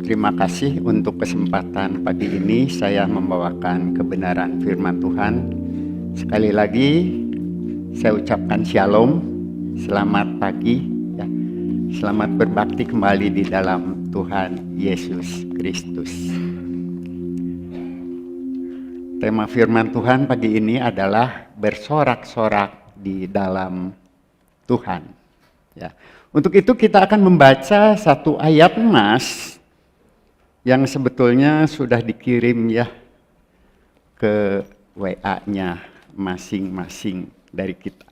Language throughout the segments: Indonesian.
Terima kasih untuk kesempatan pagi ini saya membawakan kebenaran firman Tuhan. Sekali lagi saya ucapkan shalom, selamat pagi, ya. Selamat berbakti kembali di dalam Tuhan Yesus Kristus. Tema firman Tuhan pagi ini adalah bersorak-sorak di dalam Tuhan. Ya. Untuk itu kita akan membaca satu ayat emas yang sebetulnya sudah dikirim ya ke WA-nya masing-masing dari kita.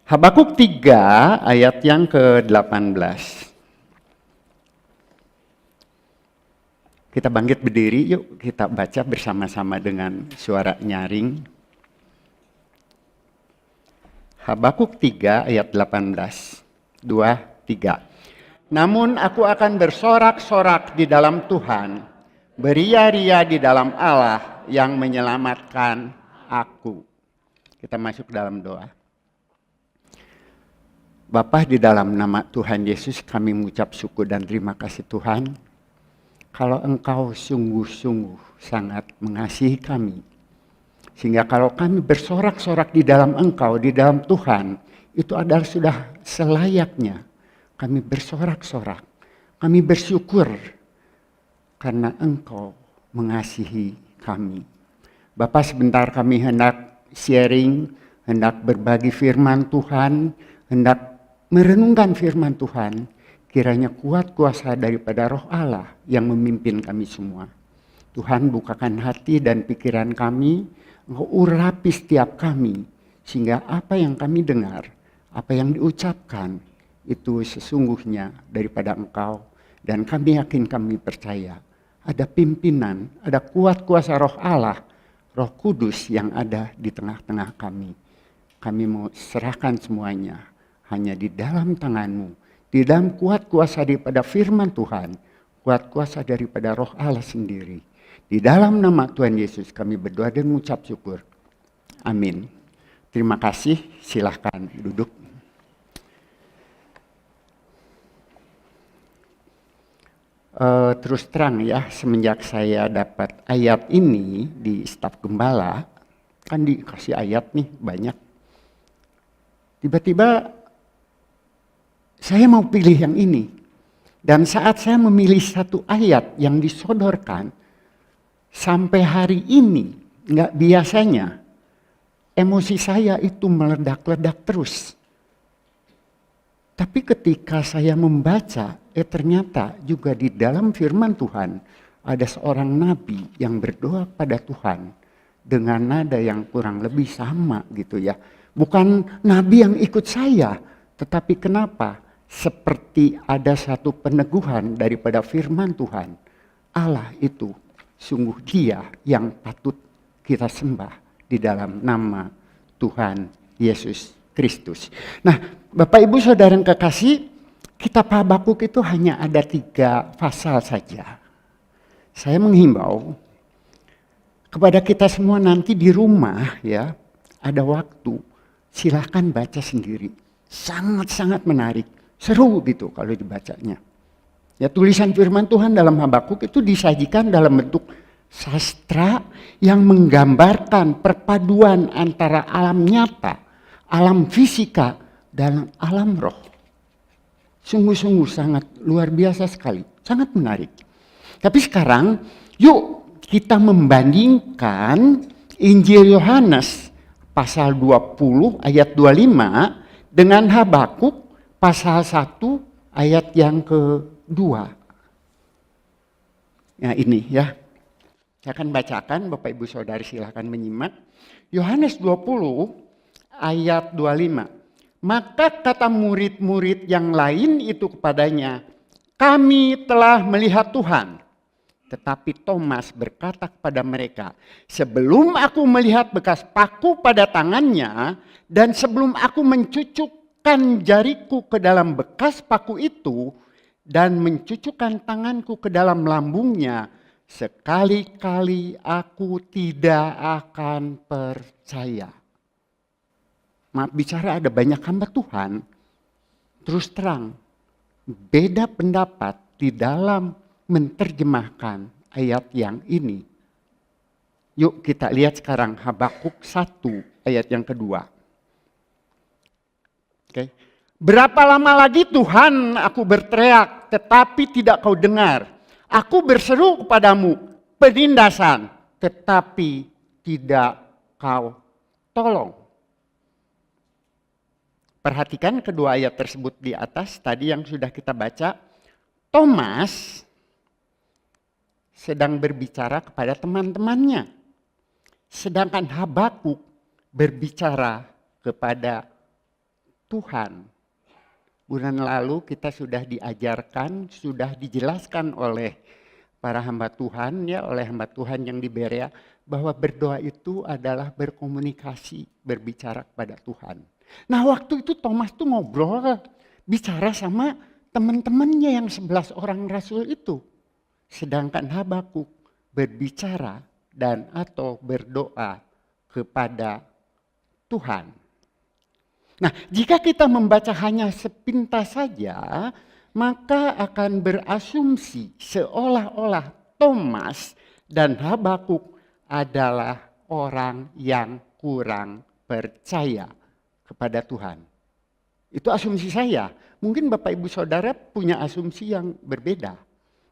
Habakuk 3 ayat yang ke-18. Kita bangkit berdiri, yuk kita baca bersama-sama dengan suara nyaring. Habakuk 3 ayat 18. 2, 3. Namun aku akan bersorak-sorak di dalam Tuhan, beria-ria di dalam Allah yang menyelamatkan aku. Kita masuk dalam doa. Bapa, di dalam nama Tuhan Yesus kami mengucap syukur dan terima kasih Tuhan. Kalau Engkau sungguh-sungguh sangat mengasihi kami, sehingga kalau kami bersorak-sorak di dalam Engkau, di dalam Tuhan, itu adalah sudah selayaknya. Kami bersorak-sorak, kami bersyukur karena Engkau mengasihi kami. Bapak, sebentar kami hendak sharing, hendak berbagi firman Tuhan, hendak merenungkan firman Tuhan. Kiranya kuat kuasa daripada Roh Allah yang memimpin kami semua. Tuhan, bukakan hati dan pikiran kami, Engkau urapi setiap kami, sehingga apa yang kami dengar, apa yang diucapkan, itu sesungguhnya daripada Engkau, dan kami yakin, kami percaya ada pimpinan, ada kuat kuasa Roh Allah, Roh Kudus yang ada di tengah-tengah kami. Kami mau serahkan semuanya hanya di dalam tangan-Mu, di dalam kuat kuasa daripada firman Tuhan, kuat kuasa daripada Roh Allah sendiri. Di dalam nama Tuhan Yesus kami berdoa dan mengucap syukur. Amin. Terima kasih, silahkan duduk. Terus terang ya, semenjak saya dapat ayat ini di staf gembala, kan dikasih ayat nih banyak. Tiba-tiba saya mau pilih yang ini. Dan saat saya memilih satu ayat yang disodorkan, sampai hari ini nggak biasanya emosi saya itu meledak-ledak terus. Tapi ketika saya membaca, ternyata juga di dalam firman Tuhan ada seorang nabi yang berdoa pada Tuhan dengan nada yang kurang lebih sama gitu ya. Bukan nabi yang ikut saya, tetapi kenapa? Seperti ada satu peneguhan daripada firman Tuhan. Allah itu sungguh Dia yang patut kita sembah di dalam nama Tuhan Yesus Kristus. Nah, Bapak Ibu Saudara yang kekasih, kitab Habakuk itu hanya ada 3 pasal saja. Saya menghimbau kepada kita semua nanti di rumah ya, ada waktu, silahkan baca sendiri. Sangat-sangat menarik, seru gitu kalau dibacanya. Ya, tulisan firman Tuhan dalam Habakuk itu disajikan dalam bentuk sastra yang menggambarkan perpaduan antara alam nyata, alam fisika, dan alam roh. Sungguh-sungguh sangat luar biasa sekali, sangat menarik. Tapi sekarang yuk kita membandingkan Injil Yohanes pasal 20 ayat 25 dengan Habakuk pasal 1 ayat yang ke-2. Nah ini ya, saya akan bacakan, Bapak Ibu Saudari silahkan menyimak. Yohanes 20 ayat 25. Maka kata murid-murid yang lain itu kepadanya, kami telah melihat Tuhan. Tetapi Thomas berkata kepada mereka, sebelum aku melihat bekas paku pada tangannya, dan sebelum aku mencucukkan jariku ke dalam bekas paku itu, dan mencucukkan tanganku ke dalam lambungnya, sekali-kali aku tidak akan percaya. Maaf bicara, ada banyak hamba Tuhan terus terang beda pendapat di dalam menerjemahkan ayat yang ini. Yuk kita lihat sekarang Habakuk 1 ayat yang kedua. Oke. Berapa lama lagi Tuhan aku berteriak tetapi tidak kau dengar. Aku berseru kepadamu penindasan tetapi tidak kau tolong. Perhatikan kedua ayat tersebut di atas tadi yang sudah kita baca. Thomas sedang berbicara kepada teman-temannya. Sedangkan Habakuk berbicara kepada Tuhan. Bulan lalu kita sudah diajarkan, sudah dijelaskan oleh para hamba Tuhan, ya, oleh hamba Tuhan yang di Berea, bahwa berdoa itu adalah berkomunikasi, berbicara kepada Tuhan. Nah waktu itu Thomas tuh ngobrol, bicara sama teman-temannya yang 11 orang rasul itu. Sedangkan Habakuk berbicara dan atau berdoa kepada Tuhan. Nah jika kita membaca hanya sepintas saja, maka akan berasumsi seolah-olah Thomas dan Habakuk adalah orang yang kurang percaya kepada Tuhan. Itu asumsi saya. Mungkin Bapak Ibu Saudara punya asumsi yang berbeda.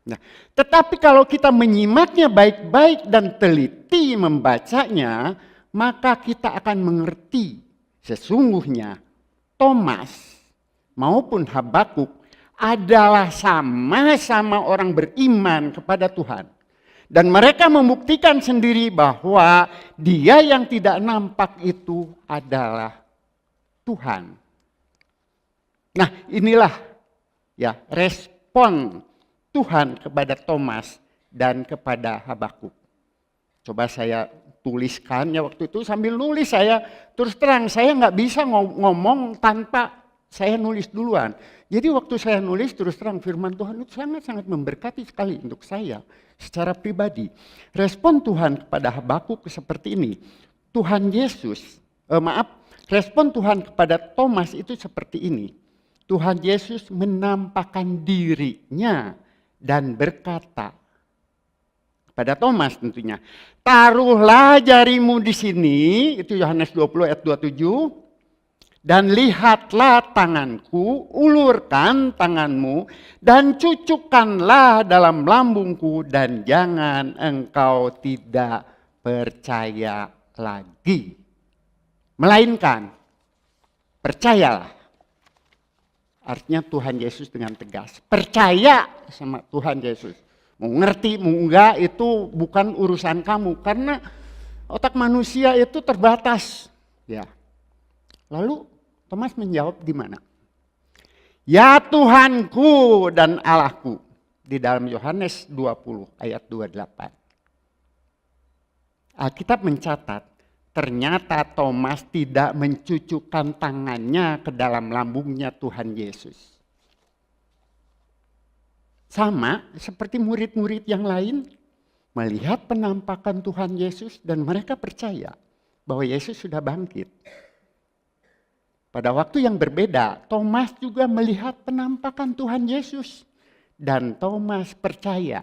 Nah, tetapi kalau kita menyimaknya baik-baik dan teliti membacanya, maka kita akan mengerti sesungguhnya Thomas maupun Habakuk adalah sama-sama orang beriman kepada Tuhan. Dan mereka membuktikan sendiri bahwa dia yang tidak nampak itu adalah Tuhan. Nah inilah ya respon Tuhan kepada Thomas dan kepada Habakuk. Coba saya tuliskan ya waktu itu sambil nulis saya terus terang saya nggak bisa ngomong tanpa saya nulis duluan. Jadi waktu saya nulis terus terang firman Tuhan itu sangat-sangat memberkati sekali untuk saya secara pribadi. Respon Tuhan kepada Habakuk seperti ini. Respon Tuhan kepada Thomas itu seperti ini. Tuhan Yesus menampakkan dirinya dan berkata pada Thomas tentunya, taruhlah jarimu di sini, itu Yohanes 20 ayat 27, dan lihatlah tanganku, ulurkan tanganmu, dan cucukkanlah dalam lambungku, dan jangan engkau tidak percaya lagi. Melainkan, percayalah. Artinya Tuhan Yesus dengan tegas. Percaya sama Tuhan Yesus. Mau ngerti, mau enggak itu bukan urusan kamu. Karena otak manusia itu terbatas. Ya. Lalu Thomas menjawab di mana? Ya Tuhanku dan Allahku. Di dalam Yohanes 20 ayat 28. Alkitab mencatat. Ternyata Thomas tidak mencucukkan tangannya ke dalam lambungnya Tuhan Yesus. Sama seperti murid-murid yang lain melihat penampakan Tuhan Yesus dan mereka percaya bahwa Yesus sudah bangkit. Pada waktu yang berbeda, Thomas juga melihat penampakan Tuhan Yesus dan Thomas percaya.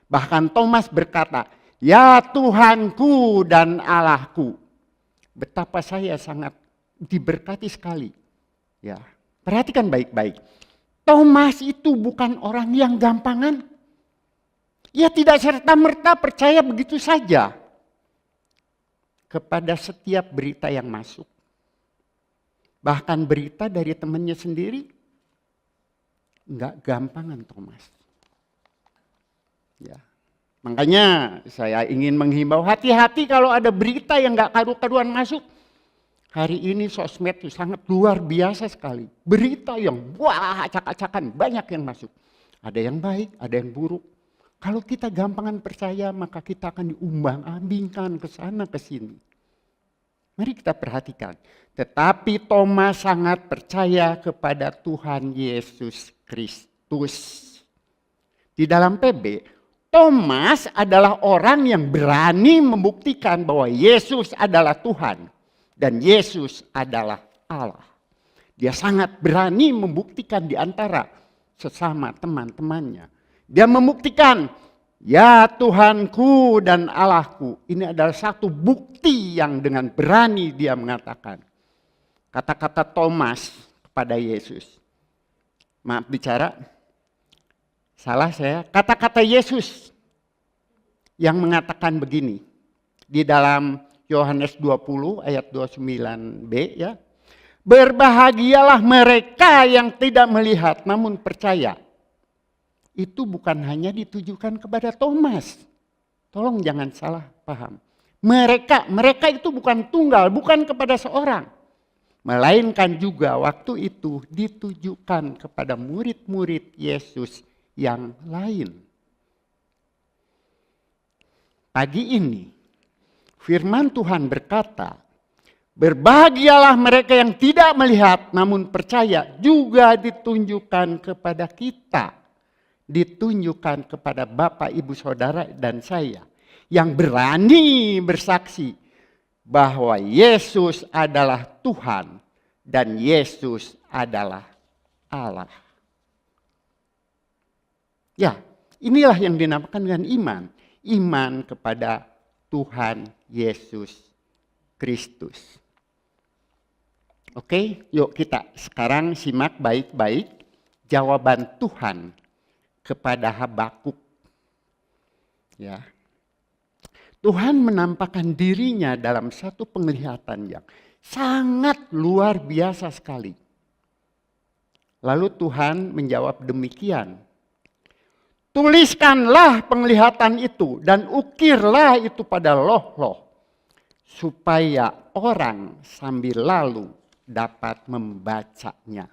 Bahkan Thomas berkata, ya Tuhanku dan Allahku. Betapa saya sangat diberkati sekali. Ya, perhatikan baik-baik. Thomas itu bukan orang yang gampangan. Ia tidak serta-merta percaya begitu saja kepada setiap berita yang masuk. Bahkan berita dari temannya sendiri enggak gampangan Thomas. Ya. Makanya saya ingin menghimbau hati-hati kalau ada berita yang gak karu-karuan masuk. Hari ini sosmed itu sangat luar biasa sekali. Berita yang wah acak-acakan banyak yang masuk. Ada yang baik, ada yang buruk. Kalau kita gampangan percaya maka kita akan diumbang-ambingkan ke sana ke sini. Mari kita perhatikan. Tetapi Thomas sangat percaya kepada Tuhan Yesus Kristus. Di dalam PB, Thomas adalah orang yang berani membuktikan bahwa Yesus adalah Tuhan dan Yesus adalah Allah. Dia sangat berani membuktikan di antara sesama teman-temannya. Dia membuktikan, ya Tuhanku dan Allahku. Ini adalah satu bukti yang dengan berani dia mengatakan. Kata-kata Thomas kepada Yesus. Maaf bicara, salah saya. Kata-kata Yesus yang mengatakan begini. Di dalam Yohanes 20 ayat 29b ya. Berbahagialah mereka yang tidak melihat namun percaya. Itu bukan hanya ditujukan kepada Thomas. Tolong jangan salah paham. Mereka itu bukan tunggal, bukan kepada seorang. Melainkan juga waktu itu ditujukan kepada murid-murid Yesus yang lain. Pagi ini firman Tuhan berkata, berbahagialah mereka yang tidak melihat namun percaya, juga ditunjukkan kepada kita. Ditunjukkan kepada Bapak, Ibu, Saudara dan saya yang berani bersaksi bahwa Yesus adalah Tuhan dan Yesus adalah Allah. Ya, inilah yang dinamakan dengan iman. Iman kepada Tuhan Yesus Kristus. Oke, yuk kita sekarang simak baik-baik jawaban Tuhan kepada Habakuk. Ya. Tuhan menampakkan dirinya dalam satu penglihatan yang sangat luar biasa sekali. Lalu Tuhan menjawab demikian. Tuliskanlah penglihatan itu dan ukirlah itu pada loh-loh. Supaya orang sambil lalu dapat membacanya.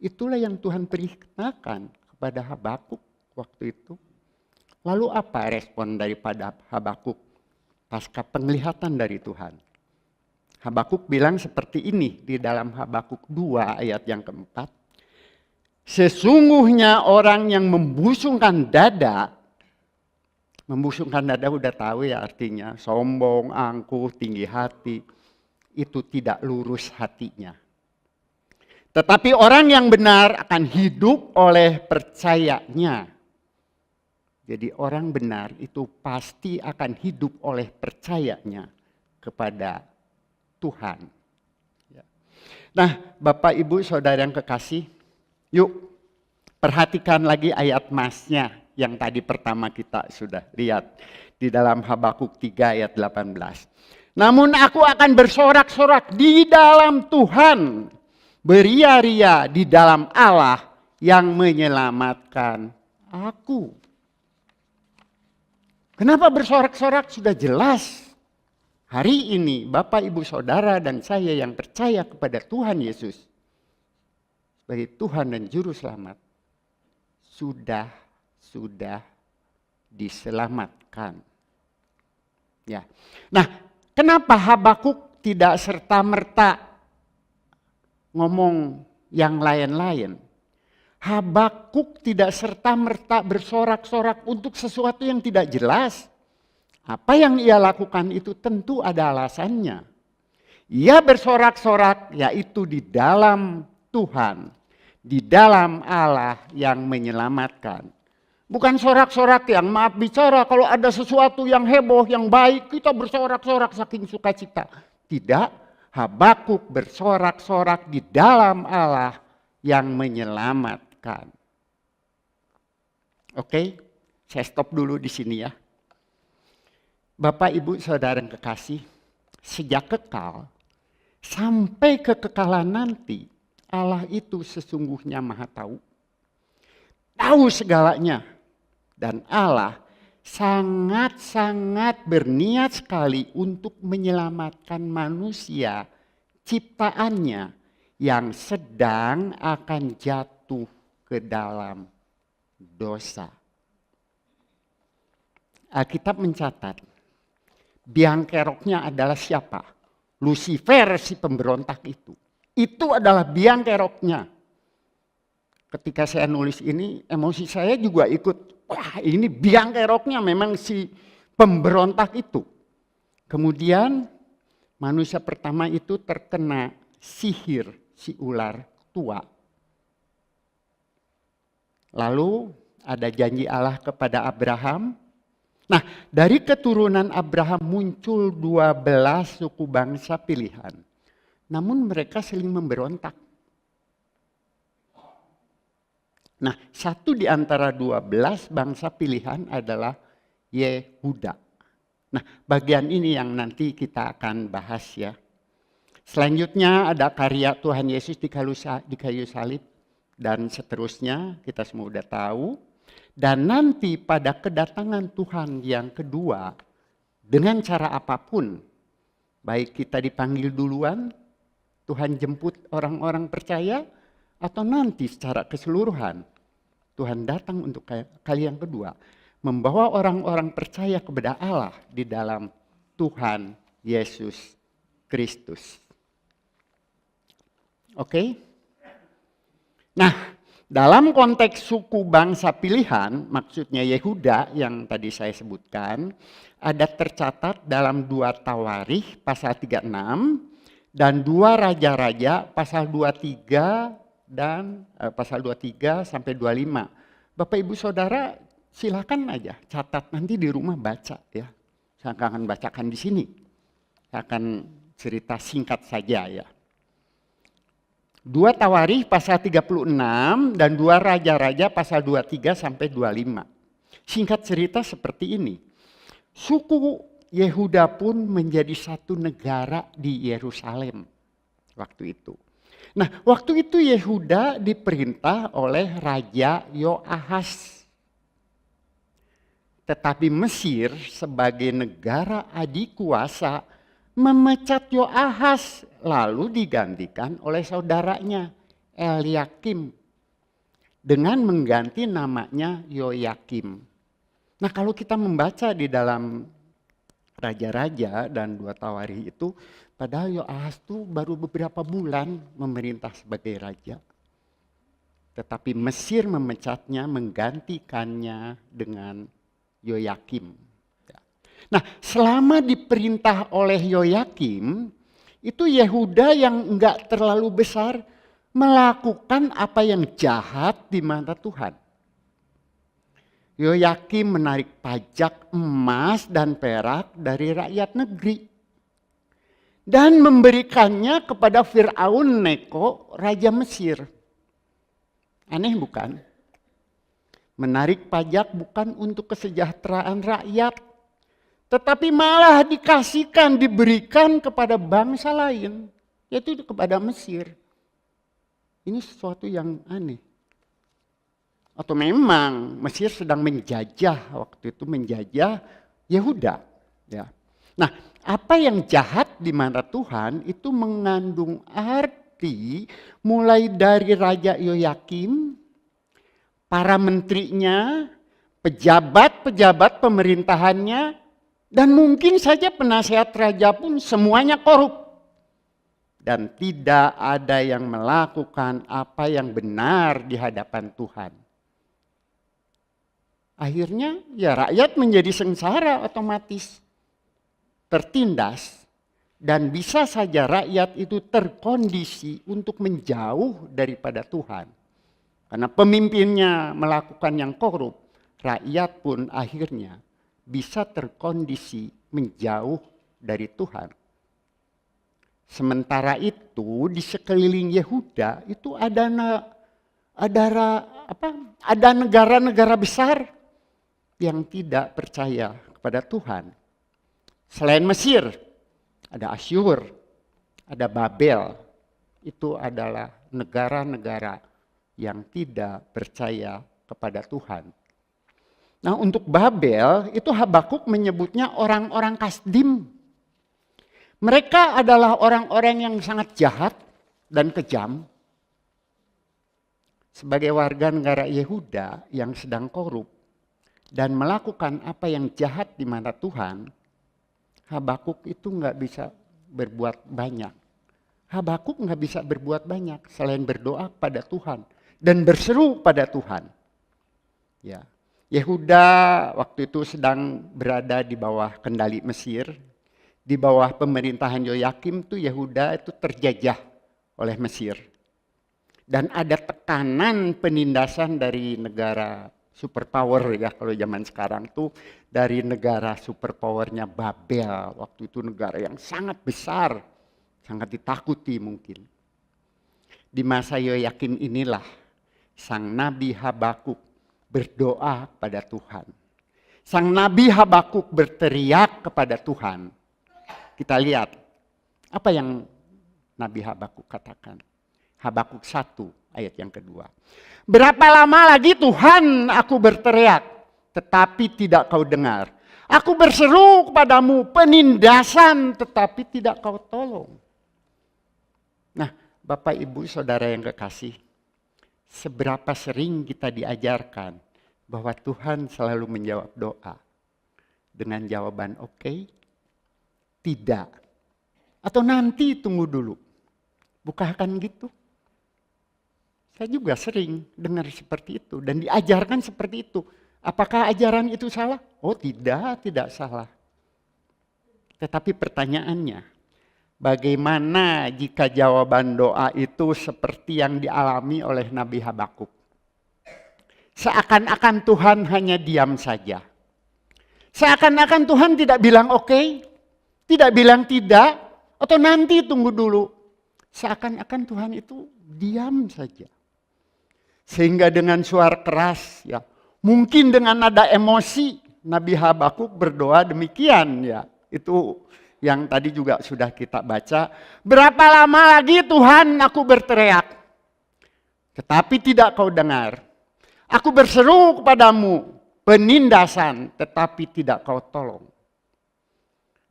Itulah yang Tuhan perintahkan kepada Habakuk waktu itu. Lalu apa respon daripada Habakuk pasca penglihatan dari Tuhan? Habakuk bilang seperti ini di dalam Habakuk 2 ayat yang keempat. Sesungguhnya orang yang membusungkan dada udah tahu ya artinya, sombong, angkuh, tinggi hati, itu tidak lurus hatinya. Tetapi orang yang benar akan hidup oleh percayanya. Jadi orang benar itu pasti akan hidup oleh percayanya kepada Tuhan. Nah, Bapak, Ibu, Saudara yang kekasih, yuk perhatikan lagi ayat masnya yang tadi pertama kita sudah lihat di dalam Habakuk 3 ayat 18. Namun aku akan bersorak-sorak di dalam Tuhan, beria-ria di dalam Allah yang menyelamatkan aku. Kenapa bersorak-sorak? Sudah jelas. Hari ini Bapak, Ibu, Saudara dan saya yang percaya kepada Tuhan Yesus sebagai Tuhan dan Juru Selamat sudah diselamatkan. Ya. Nah, kenapa Habakuk tidak serta-merta ngomong yang lain-lain? Habakuk tidak serta-merta bersorak-sorak untuk sesuatu yang tidak jelas. Apa yang ia lakukan itu tentu ada alasannya. Ia bersorak-sorak yaitu di dalam Tuhan, di dalam Allah yang menyelamatkan. Bukan sorak-sorak yang maaf bicara kalau ada sesuatu yang heboh, yang baik, kita bersorak-sorak saking sukacita. Tidak, Habakuk bersorak-sorak di dalam Allah yang menyelamatkan. Oke, saya stop dulu di sini ya. Bapak, Ibu, Saudara yang kekasih, sejak kekal sampai kekekalan nanti, Allah itu sesungguhnya Maha Tahu. Tahu segalanya. Dan Allah sangat-sangat berniat sekali untuk menyelamatkan manusia ciptaannya yang sedang akan jatuh ke dalam dosa. Alkitab mencatat, biang keroknya adalah siapa? Lucifer, si pemberontak itu. Itu adalah biang keroknya. Ketika saya nulis ini, emosi saya juga ikut, wah ini biang keroknya memang si pemberontak itu. Kemudian manusia pertama itu terkena sihir si ular tua. Lalu ada janji Allah kepada Abraham. Nah, dari keturunan Abraham muncul 12 suku bangsa pilihan. Namun mereka saling memberontak. Nah, satu di antara 12 bangsa pilihan adalah Yehuda. Nah, bagian ini yang nanti kita akan bahas ya. Selanjutnya ada karya Tuhan Yesus di kayu salib dan seterusnya, kita semua udah tahu. Dan nanti pada kedatangan Tuhan yang kedua, dengan cara apapun, baik kita dipanggil duluan, Tuhan jemput orang-orang percaya, atau nanti secara keseluruhan, Tuhan datang untuk kali yang kedua, membawa orang-orang percaya kepada Allah di dalam Tuhan Yesus Kristus. Oke? Nah, dalam konteks suku bangsa pilihan, maksudnya Yehuda yang tadi saya sebutkan, ada tercatat dalam 2 Tawarikh pasal 36 dan 2 Raja-Raja pasal 23 dan pasal 23 sampai 25. Bapak Ibu Saudara silakan aja catat, nanti di rumah baca ya. Saya akan bacakan di sini. Saya akan cerita singkat saja ya. 2 Tawarikh pasal 36 dan 2 Raja-Raja pasal 23 sampai 25. Singkat cerita seperti ini. Suku Yehuda pun menjadi satu negara di Yerusalem waktu itu. Nah, waktu itu Yehuda diperintah oleh Raja Yoahas. Tetapi Mesir sebagai negara adikuasa memecat Yoahas lalu digantikan oleh saudaranya Eliakim dengan mengganti namanya Yoyakim. Nah, kalau kita membaca di dalam Raja-Raja dan 2 Tawarikh itu, padahal Yoahas itu baru beberapa bulan memerintah sebagai raja. Tetapi Mesir memecatnya, menggantikannya dengan Yoyakim. Nah, selama diperintah oleh Yoyakim, itu Yehuda yang enggak terlalu besar melakukan apa yang jahat di mata Tuhan. Yoyakim menarik pajak emas dan perak dari rakyat negeri. Dan memberikannya kepada Fir'aun Neko, Raja Mesir. Aneh bukan? Menarik pajak bukan untuk kesejahteraan rakyat, tetapi malah dikasihkan, diberikan kepada bangsa lain, yaitu kepada Mesir. Ini sesuatu yang aneh. Atau memang Mesir sedang menjajah, waktu itu menjajah Yehuda. Ya. Nah, apa yang jahat di mata Tuhan itu mengandung arti mulai dari Raja Yoyakim, para menterinya, pejabat-pejabat pemerintahannya, dan mungkin saja penasehat raja pun semuanya korup. Dan tidak ada yang melakukan apa yang benar di hadapan Tuhan. Akhirnya ya rakyat menjadi sengsara otomatis. Tertindas. Dan bisa saja rakyat itu terkondisi untuk menjauh daripada Tuhan. Karena pemimpinnya melakukan yang korup. Rakyat pun akhirnya bisa terkondisi menjauh dari Tuhan. Sementara itu di sekeliling Yehuda itu ada negara-negara besar yang tidak percaya kepada Tuhan. Selain Mesir, ada Asyur, ada Babel. Itu adalah negara-negara yang tidak percaya kepada Tuhan. Nah, untuk Babel itu Habakuk menyebutnya orang-orang Kasdim. Mereka adalah orang-orang yang sangat jahat dan kejam. Sebagai warga negara Yehuda yang sedang korup dan melakukan apa yang jahat di mata Tuhan, Habakuk itu nggak bisa berbuat banyak. Habakuk nggak bisa berbuat banyak selain berdoa pada Tuhan dan berseru pada Tuhan. Ya, Yehuda waktu itu sedang berada di bawah kendali Mesir. Di bawah pemerintahan Yoyakim itu Yehuda itu terjajah oleh Mesir. Dan ada tekanan penindasan dari negara superpower ya, kalau zaman sekarang tuh dari negara superpowernya Babel. Waktu itu negara yang sangat besar, sangat ditakuti mungkin. Di masa Yoyakim inilah sang Nabi Habakuk berdoa pada Tuhan. Sang Nabi Habakuk berteriak kepada Tuhan. Kita lihat apa yang Nabi Habakuk katakan. Habakuk 1 ayat yang kedua. Berapa lama lagi Tuhan aku berteriak, tetapi tidak kau dengar. Aku berseru kepadamu penindasan, tetapi tidak kau tolong. Nah, Bapak Ibu Saudara yang kekasih, seberapa sering kita diajarkan bahwa Tuhan selalu menjawab doa dengan jawaban oke, tidak, atau nanti tunggu dulu. Bukankah gitu? Saya juga sering dengar seperti itu dan diajarkan seperti itu. Apakah ajaran itu salah? Oh tidak salah. Tetapi pertanyaannya, bagaimana jika jawaban doa itu seperti yang dialami oleh Nabi Habakuk? Seakan-akan Tuhan hanya diam saja. Seakan-akan Tuhan tidak bilang oke, tidak bilang tidak, atau nanti tunggu dulu. Seakan-akan Tuhan itu diam saja. Sehingga dengan suara keras ya, mungkin dengan nada emosi Nabi Habakuk berdoa demikian ya. Itu yang tadi juga sudah kita baca. Berapa lama lagi Tuhan aku berteriak, tetapi tidak kau dengar. Aku berseru kepadamu penindasan, tetapi tidak kau tolong.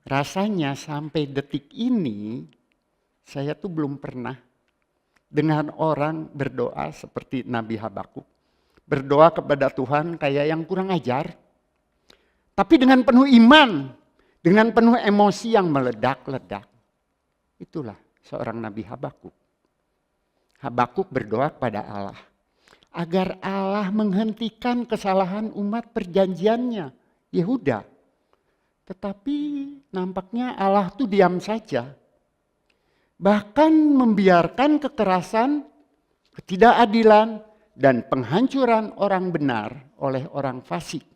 Rasanya sampai detik ini saya tuh belum pernah dengan orang berdoa seperti Nabi Habakuk. Berdoa kepada Tuhan kayak yang kurang ajar. Tapi dengan penuh iman, dengan penuh emosi yang meledak-ledak. Itulah seorang Nabi Habakuk. Habakuk berdoa kepada Allah. Agar Allah menghentikan kesalahan umat perjanjiannya, Yehuda. Tetapi nampaknya Allah tuh diam saja. Bahkan membiarkan kekerasan, ketidakadilan, dan penghancuran orang benar oleh orang fasik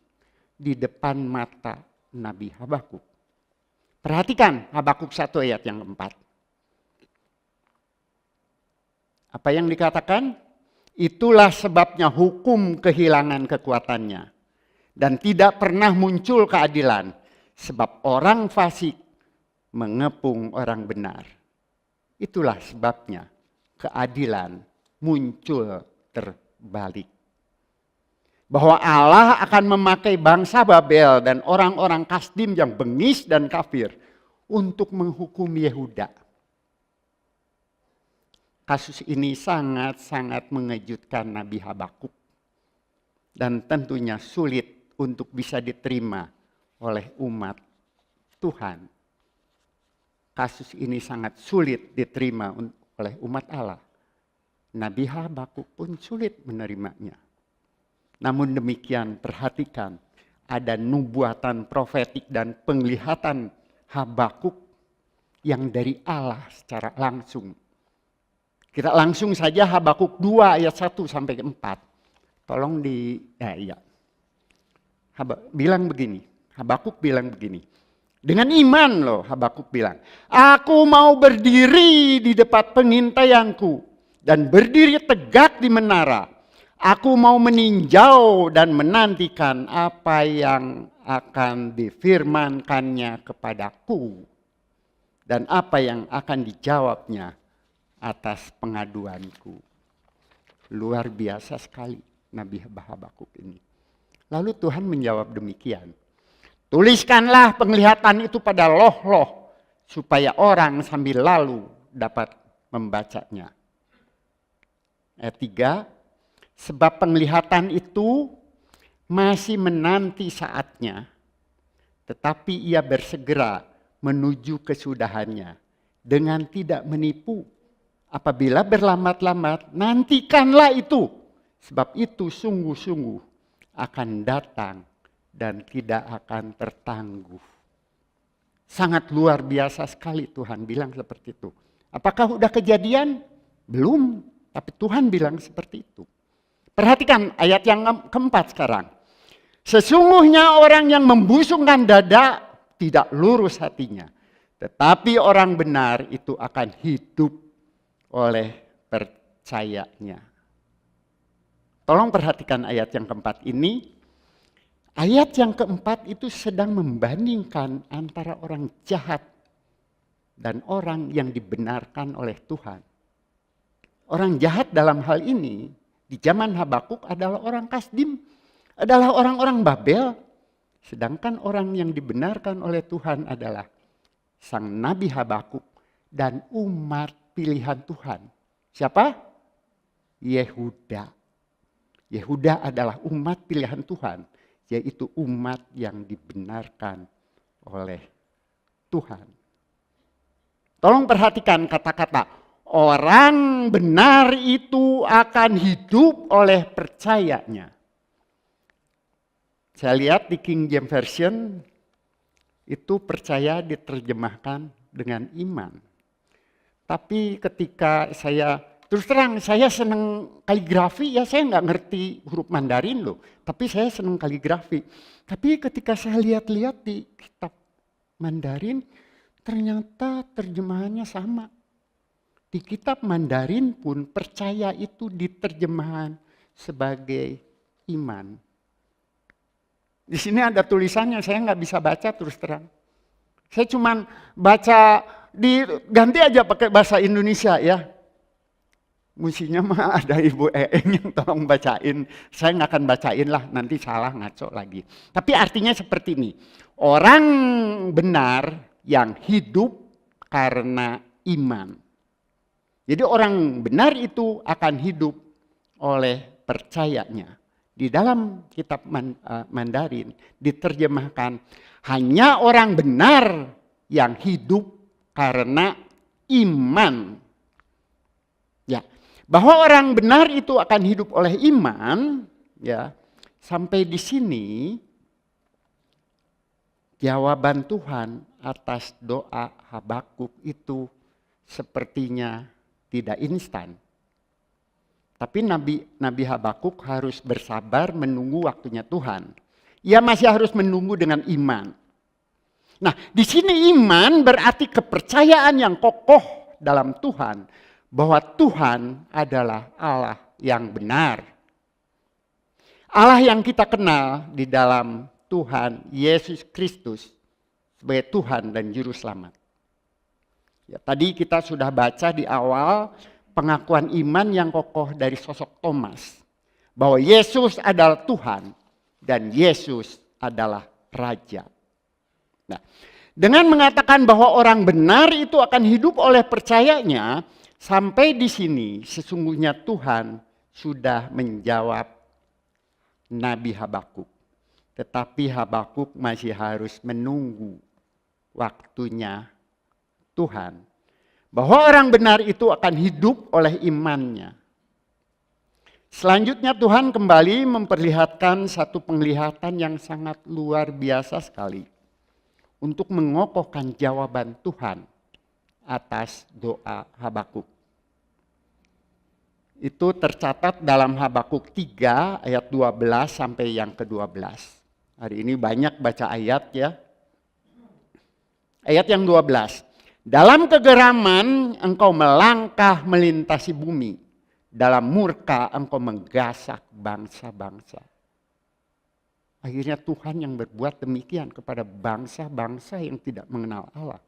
di depan mata Nabi Habakuk. Perhatikan Habakuk 1 ayat yang keempat. Apa yang dikatakan? Itulah sebabnya hukum kehilangan kekuatannya. Dan tidak pernah muncul keadilan. Sebab orang fasik mengepung orang benar. Itulah sebabnya keadilan muncul terbalik. Bahwa Allah akan memakai bangsa Babel dan orang-orang Kasdim yang bengis dan kafir untuk menghukum Yehuda. Kasus ini sangat-sangat mengejutkan Nabi Habakuk. Dan tentunya sulit untuk bisa diterima oleh umat Tuhan. Kasus ini sangat sulit diterima oleh umat Allah. Nabi Habakuk pun sulit menerimanya. Namun demikian perhatikan, ada nubuatan profetik dan penglihatan Habakuk yang dari Allah secara langsung. Kita langsung saja Habakuk 2 ayat 1 sampai 4. Tolong bilang begini. Habakuk bilang begini. Dengan iman loh Habakuk bilang. Aku mau berdiri di depan pengintaianku. Dan berdiri tegak di menara. Aku mau meninjau dan menantikan apa yang akan difirmankannya kepadaku. Dan apa yang akan dijawabnya atas pengaduanku. Luar biasa sekali Nabi Habakuk ini. Lalu Tuhan menjawab demikian. Tuliskanlah penglihatan itu pada loh-loh supaya orang sambil lalu dapat membacanya. Ayat 3, sebab penglihatan itu masih menanti saatnya, tetapi ia bersegera menuju kesudahannya dengan tidak menipu. Apabila berlambat-lambat, nantikanlah itu, sebab itu sungguh-sungguh akan datang dan tidak akan tertangguh. Sangat luar biasa sekali Tuhan bilang seperti itu. Apakah udah kejadian? Belum, Tapi Tuhan bilang seperti itu. Perhatikan ayat yang keempat sekarang. Sesungguhnya orang yang membusungkan dada tidak lurus hatinya. Tetapi orang benar itu akan hidup oleh percayanya. Tolong perhatikan ayat yang keempat ini. Ayat yang keempat itu sedang membandingkan antara orang jahat dan orang yang dibenarkan oleh Tuhan. Orang jahat dalam hal ini di zaman Habakuk adalah orang Kasdim, adalah orang-orang Babel. Sedangkan orang yang dibenarkan oleh Tuhan adalah sang Nabi Habakuk dan umat pilihan Tuhan. Siapa? Yehuda. Yehuda adalah umat pilihan Tuhan, yaitu umat yang dibenarkan oleh Tuhan. Tolong perhatikan kata-kata, orang benar itu akan hidup oleh percayanya. Saya lihat di King James Version, itu percaya diterjemahkan dengan iman. Tapi ketika terus terang saya senang kaligrafi, ya saya nggak ngerti huruf Mandarin loh. Tapi saya senang kaligrafi. Tapi ketika saya lihat-lihat di kitab Mandarin, ternyata terjemahannya sama. Di kitab Mandarin pun percaya itu diterjemahan sebagai iman. Di sini ada tulisannya, saya nggak bisa baca terus terang. Saya cuman baca, ganti aja pakai bahasa Indonesia ya. Musinya mah ada Ibu Eeng yang tolong bacain. Saya nggak akan bacain lah, nanti salah ngaco lagi. Tapi artinya seperti ini. Orang benar yang hidup karena iman. Jadi orang benar itu akan hidup oleh percayanya. Di dalam kitab Mandarin diterjemahkan hanya orang benar yang hidup karena iman. Ya, bahwa orang benar itu akan hidup oleh iman, ya. Sampai di sini jawaban Tuhan atas doa Habakuk itu sepertinya tidak instan. Tapi Nabi Habakuk harus bersabar menunggu waktunya Tuhan. Ia masih harus menunggu dengan iman. Nah, di sini iman berarti kepercayaan yang kokoh dalam Tuhan. Bahwa Tuhan adalah Allah yang benar. Allah yang kita kenal di dalam Tuhan Yesus Kristus sebagai Tuhan dan Juru Selamat. Ya, tadi kita sudah baca di awal pengakuan iman yang kokoh dari sosok Thomas. Bahwa Yesus adalah Tuhan dan Yesus adalah Raja. Nah, dengan mengatakan bahwa orang benar itu akan hidup oleh percayanya, sampai di sini sesungguhnya Tuhan sudah menjawab Nabi Habakuk. Tetapi Habakuk masih harus menunggu waktunya Tuhan. Bahwa orang benar itu akan hidup oleh imannya. Selanjutnya Tuhan kembali memperlihatkan satu penglihatan yang sangat luar biasa sekali. Untuk mengokohkan jawaban Tuhan atas doa Habakuk. Itu tercatat dalam Habakuk 3 ayat 12 sampai yang ke-12. Hari ini banyak baca ayat ya. Ayat yang 12. Dalam kegeraman engkau melangkah melintasi bumi. Dalam murka engkau menggasak bangsa-bangsa. Akhirnya Tuhan yang berbuat demikian kepada bangsa-bangsa yang tidak mengenal Allah.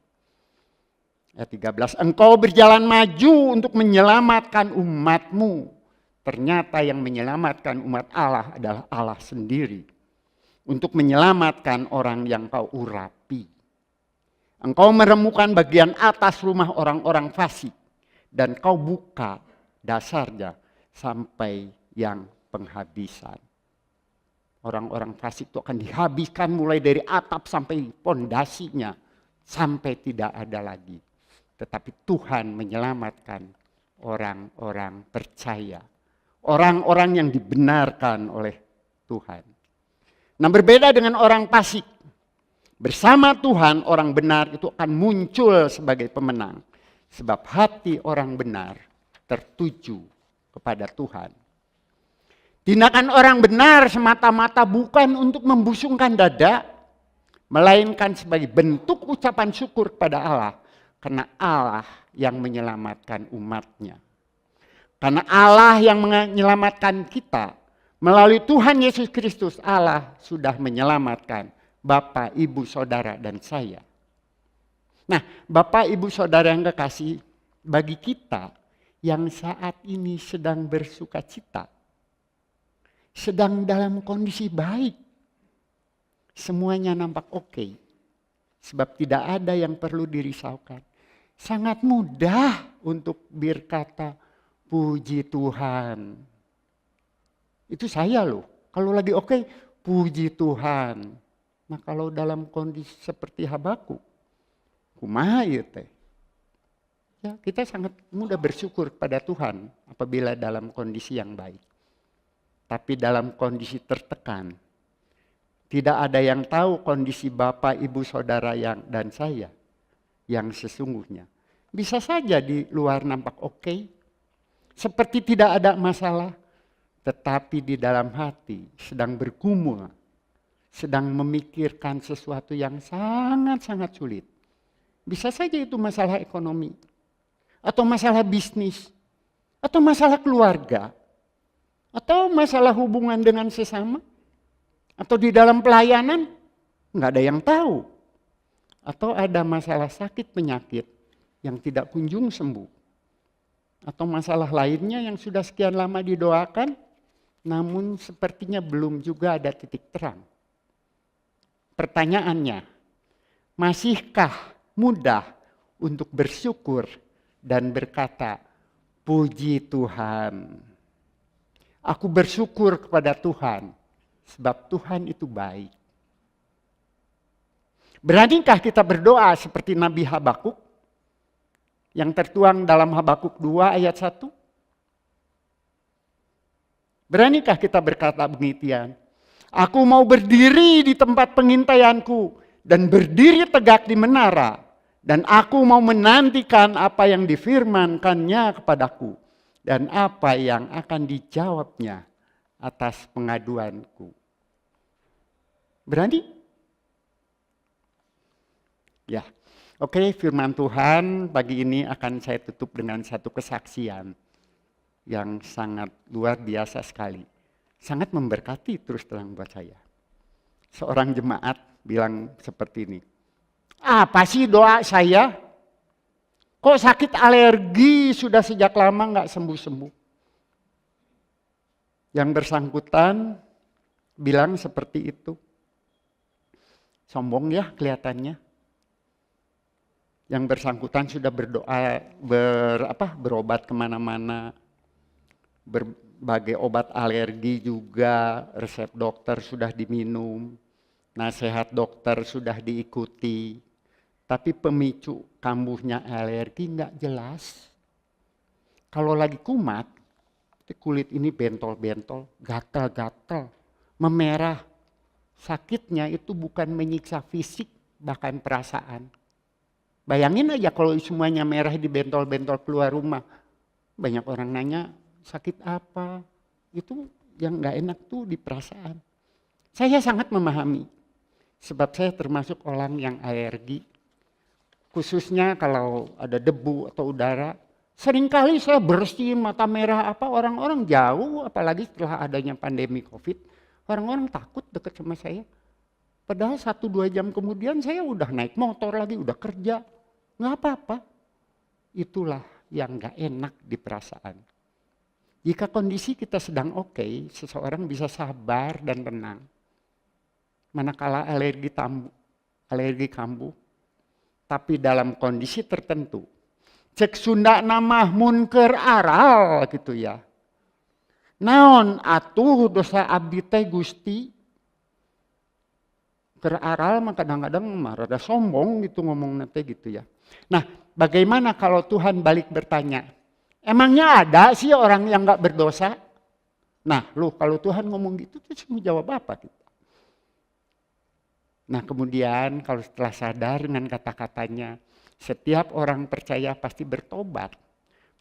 Ayat 13. Engkau berjalan maju untuk menyelamatkan umatmu. Ternyata yang menyelamatkan umat Allah adalah Allah sendiri. Untuk menyelamatkan orang yang kau urapi. Engkau meremukan bagian atas rumah orang-orang fasik. Dan kau buka dasarnya sampai yang penghabisan. Orang-orang fasik itu akan dihabiskan mulai dari atap sampai pondasinya. Sampai tidak ada lagi. Tetapi Tuhan menyelamatkan orang-orang percaya. Orang-orang yang dibenarkan oleh Tuhan. Nah, berbeda dengan orang fasik. Bersama Tuhan orang benar itu akan muncul sebagai pemenang. Sebab hati orang benar tertuju kepada Tuhan. Tindakan orang benar semata-mata bukan untuk membusungkan dada, melainkan sebagai bentuk ucapan syukur kepada Allah. Karena Allah yang menyelamatkan umatnya. Karena Allah yang menyelamatkan kita. Melalui Tuhan Yesus Kristus, Allah sudah menyelamatkan Bapak, Ibu, Saudara, dan saya. Nah, Bapak, Ibu, Saudara yang kekasih, bagi kita yang saat ini sedang bersuka cita, sedang dalam kondisi baik, semuanya nampak oke. Sebab tidak ada yang perlu dirisaukan. Sangat mudah untuk berkata, puji Tuhan. Itu saya loh. Kalau lagi oke, puji Tuhan. Nah kalau dalam kondisi seperti Habakuk, kumaha ieu teh? Ya, kita sangat mudah bersyukur pada Tuhan apabila dalam kondisi yang baik. Tapi dalam kondisi tertekan, tidak ada yang tahu kondisi Bapak, Ibu, Saudara dan saya yang sesungguhnya. Bisa saja di luar nampak oke, seperti tidak ada masalah, tetapi di dalam hati sedang bergumul, sedang memikirkan sesuatu yang sangat-sangat sulit. Bisa saja itu masalah ekonomi, atau masalah bisnis, atau masalah keluarga, atau masalah hubungan dengan sesama, atau di dalam pelayanan, nggak ada yang tahu. Atau ada masalah sakit penyakit yang tidak kunjung sembuh. Atau masalah lainnya yang sudah sekian lama didoakan, namun sepertinya belum juga ada titik terang. Pertanyaannya, masihkah mudah untuk bersyukur dan berkata, puji Tuhan. Aku bersyukur kepada Tuhan, sebab Tuhan itu baik. Beranikah kita berdoa seperti Nabi Habakuk, yang tertuang dalam Habakuk 2 ayat 1? Beranikah kita berkata demikian? Aku mau berdiri di tempat pengintaianku dan berdiri tegak di menara. Dan aku mau menantikan apa yang difirmankannya kepadaku. Dan apa yang akan dijawabnya atas pengaduanku. Berani? Ya, oke, firman Tuhan pagi ini akan saya tutup dengan satu kesaksian yang sangat luar biasa sekali. Sangat memberkati terus terang buat saya. Seorang jemaat bilang seperti ini. Apa sih doa saya? Kok sakit alergi sudah sejak lama nggak sembuh-sembuh? Yang bersangkutan bilang seperti itu. Sombong ya kelihatannya. Yang bersangkutan sudah berdoa, berobat kemana-mana. Berbagai obat alergi juga, resep dokter sudah diminum. Nasihat dokter sudah diikuti. Tapi pemicu kambuhnya alergi nggak jelas. Kalau lagi kumat, kulit ini bentol-bentol, gatal-gatal, memerah. Sakitnya itu bukan menyiksa fisik, bahkan perasaan. Bayangin aja kalau semuanya merah di bentol-bentol keluar rumah. Banyak orang nanya, sakit apa? Itu yang nggak enak tuh di perasaan. Saya sangat memahami, sebab saya termasuk orang yang alergi. Khususnya kalau ada debu atau udara, seringkali saya bersin mata merah orang-orang jauh, apalagi setelah adanya pandemi COVID, orang-orang takut dekat sama saya. Padahal 1-2 jam kemudian saya udah naik motor lagi, udah kerja, nggak apa-apa. Itulah yang nggak enak di perasaan. Jika kondisi kita sedang oke, seseorang bisa sabar dan tenang. Manakala alergi kambuh. Tapi dalam kondisi tertentu, cek Sunda nama munker aral gitu ya. Naon atuh dosa abdi teh Gusti? Keur aral mah kadang-kadang rada sombong gitu ngomong nate gitu ya. Nah, bagaimana kalau Tuhan balik bertanya, emangnya ada sih orang yang nggak berdosa? Nah, kalau Tuhan ngomong gitu terus mau jawab apa kita? Nah kemudian kalau setelah sadar dengan kata-katanya, setiap orang percaya pasti bertobat.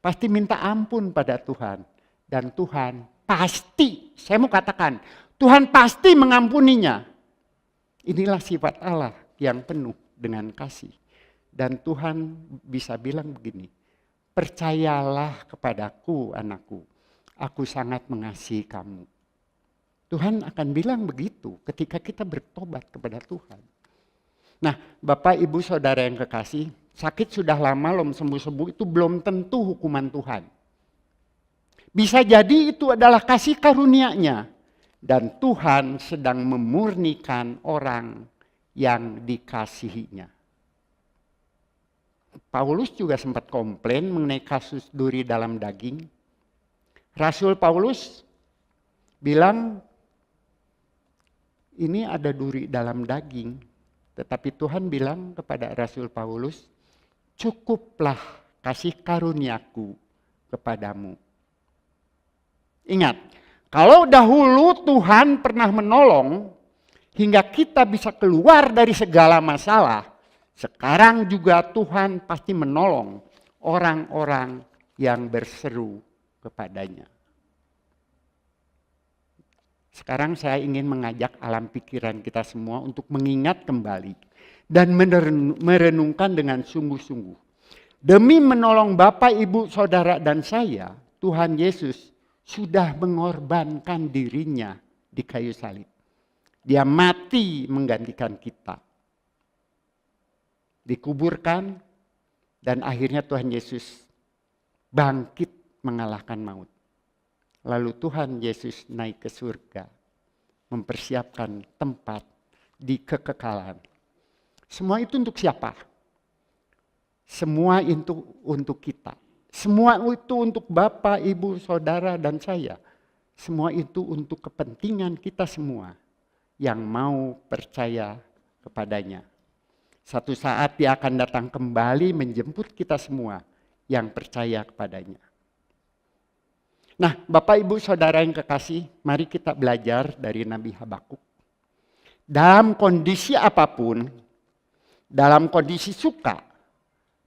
Pasti minta ampun pada Tuhan. Dan Tuhan pasti, saya mau katakan, Tuhan pasti mengampuninya. Inilah sifat Allah yang penuh dengan kasih. Dan Tuhan bisa bilang begini, percayalah kepadaku anakku, aku sangat mengasihi kamu. Tuhan akan bilang begitu ketika kita bertobat kepada Tuhan. Nah, Bapak, Ibu, Saudara yang kekasih, sakit sudah lama belum sembuh-sembuh itu belum tentu hukuman Tuhan. Bisa jadi itu adalah kasih karunia-Nya. Dan Tuhan sedang memurnikan orang yang dikasihinya. Paulus juga sempat komplain mengenai kasus duri dalam daging. Rasul Paulus bilang, ini ada duri dalam daging. Tetapi Tuhan bilang kepada Rasul Paulus, cukuplah kasih karuniaku kepadamu. Ingat, kalau dahulu Tuhan pernah menolong hingga kita bisa keluar dari segala masalah, sekarang juga Tuhan pasti menolong orang-orang yang berseru kepadanya. Sekarang saya ingin mengajak alam pikiran kita semua untuk mengingat kembali dan merenungkan dengan sungguh-sungguh. Demi menolong Bapak, Ibu, Saudara, dan saya, Tuhan Yesus sudah mengorbankan dirinya di kayu salib. Dia mati menggantikan kita. Dikuburkan dan akhirnya Tuhan Yesus bangkit mengalahkan maut. Lalu Tuhan Yesus naik ke surga, mempersiapkan tempat di kekekalan. Semua itu untuk siapa? Semua itu untuk kita. Semua itu untuk Bapak, Ibu, Saudara, dan saya. Semua itu untuk kepentingan kita semua yang mau percaya kepadanya. Satu saat Dia akan datang kembali menjemput kita semua yang percaya kepadanya. Nah, Bapak, Ibu, Saudara yang kekasih, mari kita belajar dari Nabi Habakuk. Dalam kondisi apapun, dalam kondisi suka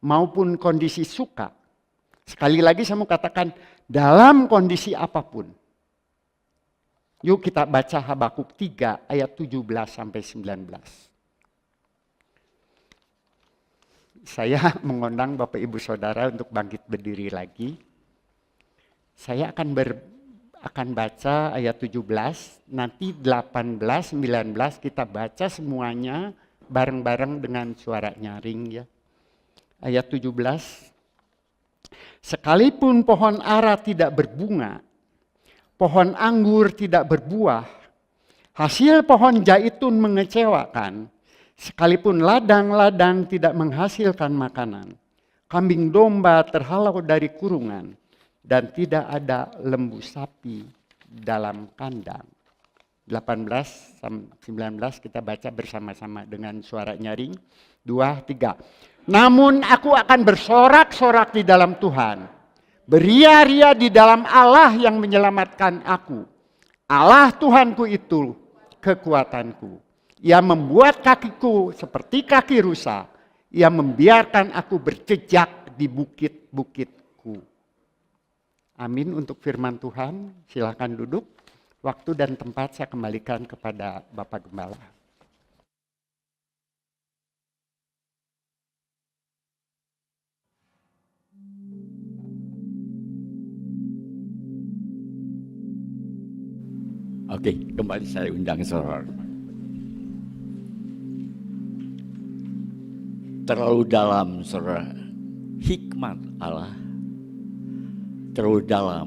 maupun kondisi suka, sekali lagi saya mau katakan, dalam kondisi apapun. Yuk kita baca Habakuk 3 ayat 17 sampai 19. Saya mengundang Bapak Ibu Saudara untuk bangkit berdiri lagi. Saya akan baca ayat 17, nanti 18, 19 kita baca semuanya bareng-bareng dengan suara nyaring ya. Ayat 17. Sekalipun pohon ara tidak berbunga, pohon anggur tidak berbuah, hasil pohon zaitun mengecewakan, sekalipun ladang-ladang tidak menghasilkan makanan, kambing domba terhalau dari kurungan, dan tidak ada lembu sapi dalam kandang. 18-19 kita baca bersama-sama dengan suara nyaring. 2, 3. Namun aku akan bersorak-sorak di dalam Tuhan, beria-ria di dalam Allah yang menyelamatkan aku. Allah Tuhanku itu kekuatanku. Ia membuat kakiku seperti kaki rusa. Ia membiarkan aku berjejak di bukit-bukitku. Amin untuk firman Tuhan. Silakan duduk. Waktu dan tempat saya kembalikan kepada Bapak Gembala. Oke, kembali saya undang saudara. Terlalu dalam saudara hikmat Allah, terlalu dalam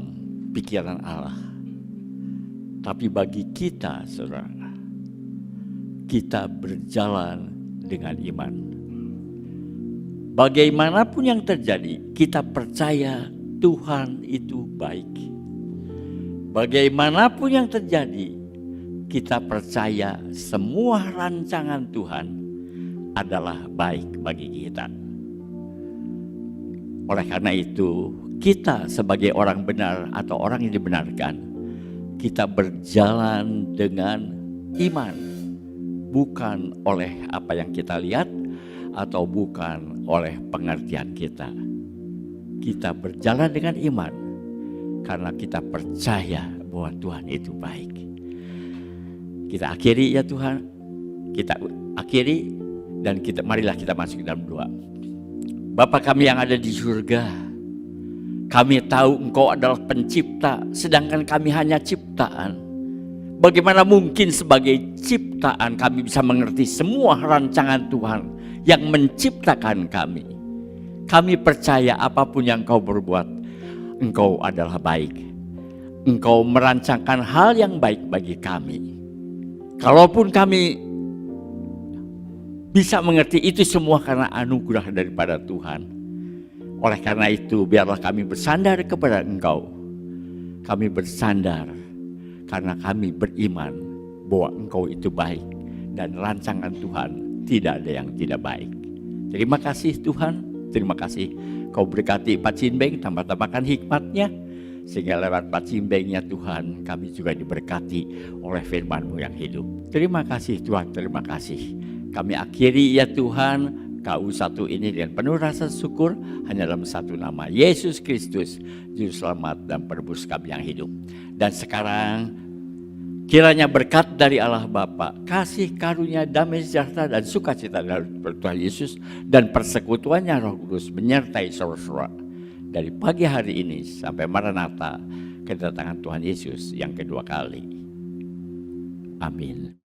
pikiran Allah. Tapi bagi kita saudara, kita berjalan dengan iman. Bagaimanapun yang terjadi, kita percaya Tuhan itu baik. Bagaimanapun yang terjadi, kita percaya semua rancangan Tuhan adalah baik bagi kita. Oleh karena itu, kita sebagai orang benar atau orang yang dibenarkan, kita berjalan dengan iman, bukan oleh apa yang kita lihat atau bukan oleh pengertian kita. Kita berjalan dengan iman. karena kita percaya bahwa Tuhan itu baik. Kita akhiri ya Tuhan, kita akhiri dan marilah kita masuk ke dalam doa. Bapa kami yang ada di surga, kami tahu Engkau adalah pencipta, sedangkan kami hanya ciptaan. Bagaimana mungkin sebagai ciptaan kami bisa mengerti semua rancangan Tuhan yang menciptakan kami? Kami percaya apapun yang Engkau berbuat, Engkau adalah baik. Engkau merancangkan hal yang baik bagi kami. Kalaupun kami bisa mengerti itu semua karena anugerah daripada Tuhan. Oleh karena itu, biarlah kami bersandar kepada Engkau. Kami bersandar karena kami beriman bahwa Engkau itu baik dan rancangan Tuhan tidak ada yang tidak baik. Terima kasih Tuhan, terima kasih Kau berkati Pak Cinbeng, tambah-tambahkan hikmatnya, sehingga lewat Pak Cinbengnya Tuhan kami juga diberkati oleh firman-Mu yang hidup. Terima kasih Tuhan, terima kasih. Kami akhiri ya Tuhan KU1 ini dengan penuh rasa syukur hanya dalam satu nama, Yesus Kristus, Juru Selamat dan Penebus kami yang hidup. Dan sekarang kiranya berkat dari Allah Bapa, kasih karunia, damai sejahtera dan sukacita dari Tuhan Yesus dan persekutuannya Roh Kudus menyertai saudara-saudara dari pagi hari ini sampai Maranatha, kedatangan Tuhan Yesus yang kedua kali. Amin.